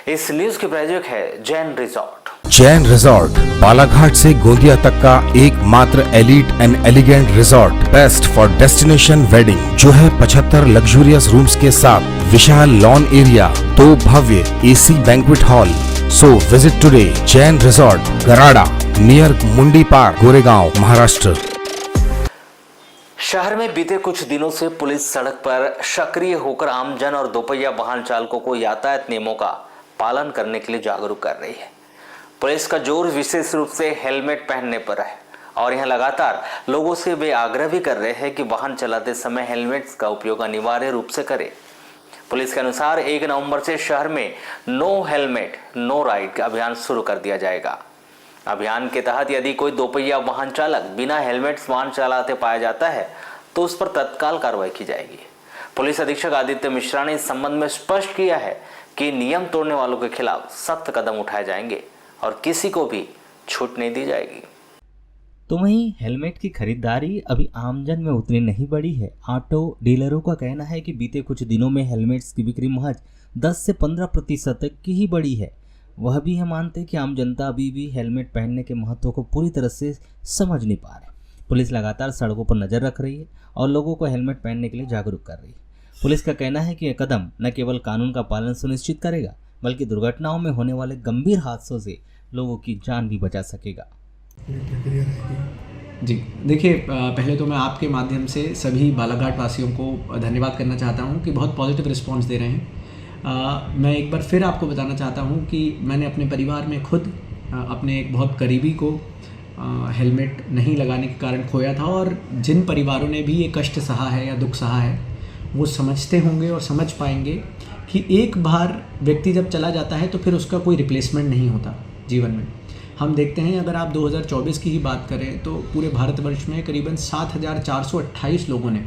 इस न्यूज के प्रायोजक है जैन रिजॉर्ट। जैन रिजॉर्ट बालाघाट से गोंदिया तक का एकमात्र elite and elegant resort, best for destination wedding, जो है 75 लग्जूरियस रूम्स के साथ विशाल लॉन एरिया, 2 भव्य AC banquet hall. So visit today Jain resort, Garada, near Mundi park, Goregaon, Maharashtra. शहर में बीते कुछ दिनों से पुलिस सड़क पर सक्रिय होकर आमजन और दोपहिया वाहन चालकों को यातायात नियमों का पालन करने के लिए जागरूक कर रही है। पुलिस का जोर विशेष रूप से हेलमेट पहनने पर है और यह लगातार लोगों से वे आग्रह भी कर रहे हैं कि वाहन चलाते समय हेलमेट का उपयोग अनिवार्य रूप से करें। पुलिस के अनुसार 1 नवंबर से शहर में नो हेलमेट नो राइड अभियान शुरू कर दिया जाएगा। अभियान के तहत यदि कोई दोपहिया वाहन चालक बिना हेलमेट वाहन चलाते पाया जाता है तो उस पर तत्काल कार्रवाई की जाएगी। पुलिस अधीक्षक आदित्य मिश्रा ने इस संबंध में स्पष्ट किया है कि नियम तोड़ने वालों के खिलाफ सख्त कदम उठाए जाएंगे और किसी को भी छूट नहीं दी जाएगी। तो वहीं हेलमेट की खरीदारी अभी आमजन में उतनी नहीं बढ़ी है। ऑटो डीलरों का कहना है कि बीते कुछ दिनों में हेलमेट्स की बिक्री महज 10 से 15% तक की ही बढ़ी है। वह भी हम मानते हैं कि आम जनता अभी भी हेलमेट पहनने के महत्व को पूरी तरह से समझ नहीं पा रहे। पुलिस लगातार सड़कों पर नज़र रख रही है और लोगों को हेलमेट पहनने के लिए जागरूक कर रही है। पुलिस का कहना है कि यह कदम न केवल कानून का पालन सुनिश्चित करेगा बल्कि दुर्घटनाओं में होने वाले गंभीर हादसों से लोगों की जान भी बचा सकेगा। जी देखिए, पहले तो मैं आपके माध्यम से सभी बालाघाट वासियों को धन्यवाद करना चाहता हूं कि बहुत पॉजिटिव रिस्पांस दे रहे हैं। मैं एक बार फिर आपको बताना चाहता हूं कि मैंने अपने परिवार में खुद अपने एक बहुत करीबी को हेलमेट नहीं लगाने के कारण खोया था और जिन परिवारों ने भी ये कष्ट सहा है या दुख सहा है वो समझते होंगे और समझ पाएंगे कि एक बार व्यक्ति जब चला जाता है तो फिर उसका कोई रिप्लेसमेंट नहीं होता जीवन में। हम देखते हैं, अगर आप 2024 की ही बात करें तो पूरे भारतवर्ष में करीबन 7,428 लोगों ने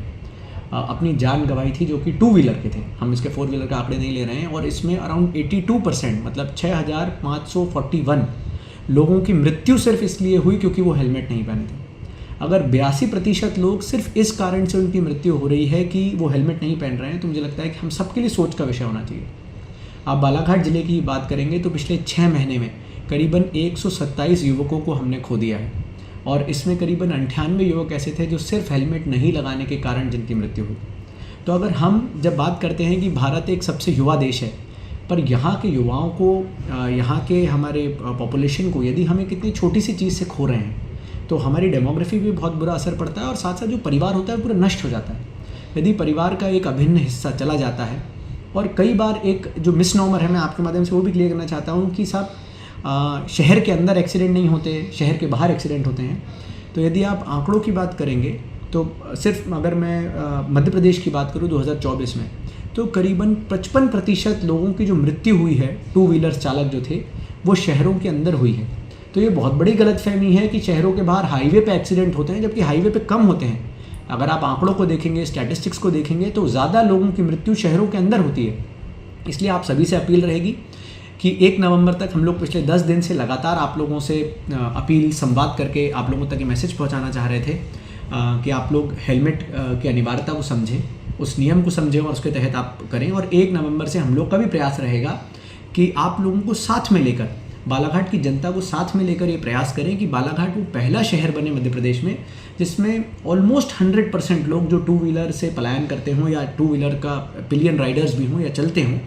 अपनी जान गंवाई थी, जो कि 2 व्हीलर के थे। हम इसके 4 व्हीलर का आंकड़े नहीं ले रहे हैं। और इसमें अराउंड 82% मतलब 6,541 लोगों की मृत्यु सिर्फ इसलिए हुई क्योंकि वो हेलमेट नहीं पहने थे। अगर 82% लोग सिर्फ इस कारण से उनकी मृत्यु हो रही है कि वो हेलमेट नहीं पहन रहे हैं, तो मुझे लगता है कि हम सबके लिए सोच का विषय होना चाहिए। आप बालाघाट ज़िले की बात करेंगे तो पिछले 6 महीने में करीबन 127 युवकों को हमने खो दिया है और इसमें करीबन 98 युवक ऐसे थे जो सिर्फ हेलमेट नहीं लगाने के कारण जिनकी मृत्यु हुई। तो अगर हम जब बात करते हैं कि भारत एक सबसे युवा देश है, पर यहाँ के युवाओं को, यहाँ के हमारे पॉपुलेशन को यदि हम एक इतनी छोटी सी चीज़ से खो रहे हैं तो हमारी डेमोग्राफी भी बहुत बुरा असर पड़ता है और साथ साथ जो परिवार होता है पूरा नष्ट हो जाता है। यदि परिवार का एक अभिन्न हिस्सा चला जाता है, और कई बार एक जो मिसनॉमर है, मैं आपके माध्यम से वो भी क्लियर करना चाहता हूँ कि साहब शहर के अंदर एक्सीडेंट नहीं होते, शहर के बाहर एक्सीडेंट होते हैं। तो यदि आप आंकड़ों की बात करेंगे तो सिर्फ अगर मैं मध्य प्रदेश की बात करूँ 2024 में, तो करीबन 55% लोगों की जो मृत्यु हुई है 2 व्हीलर चालक जो थे वो शहरों के अंदर हुई है। तो ये बहुत बड़ी गलतफहमी है कि शहरों के बाहर हाईवे पे एक्सीडेंट होते हैं जबकि हाईवे पे कम होते हैं। अगर आप आंकड़ों को देखेंगे, स्टैटिस्टिक्स को देखेंगे तो ज़्यादा लोगों की मृत्यु शहरों के अंदर होती है। इसलिए आप सभी से अपील रहेगी कि 1 नवंबर तक हम लोग पिछले 10 दिन से लगातार आप लोगों से अपील, संवाद करके आप लोगों तक ये मैसेज पहुंचाना चाह रहे थे कि आप लोग हेलमेट की अनिवार्यता को समझें, उस नियम को समझें और उसके तहत आप करें। और 1 नवंबर से हम लोग का भी प्रयास रहेगा कि आप लोगों को साथ में लेकर, बालाघाट की जनता को साथ में लेकर ये प्रयास करें कि बालाघाट वो पहला शहर बने मध्य प्रदेश में जिसमें ऑलमोस्ट 100% लोग जो 2 व्हीलर से पलायन करते हों या 2 व्हीलर का पिलियन राइडर्स भी हों या चलते हों,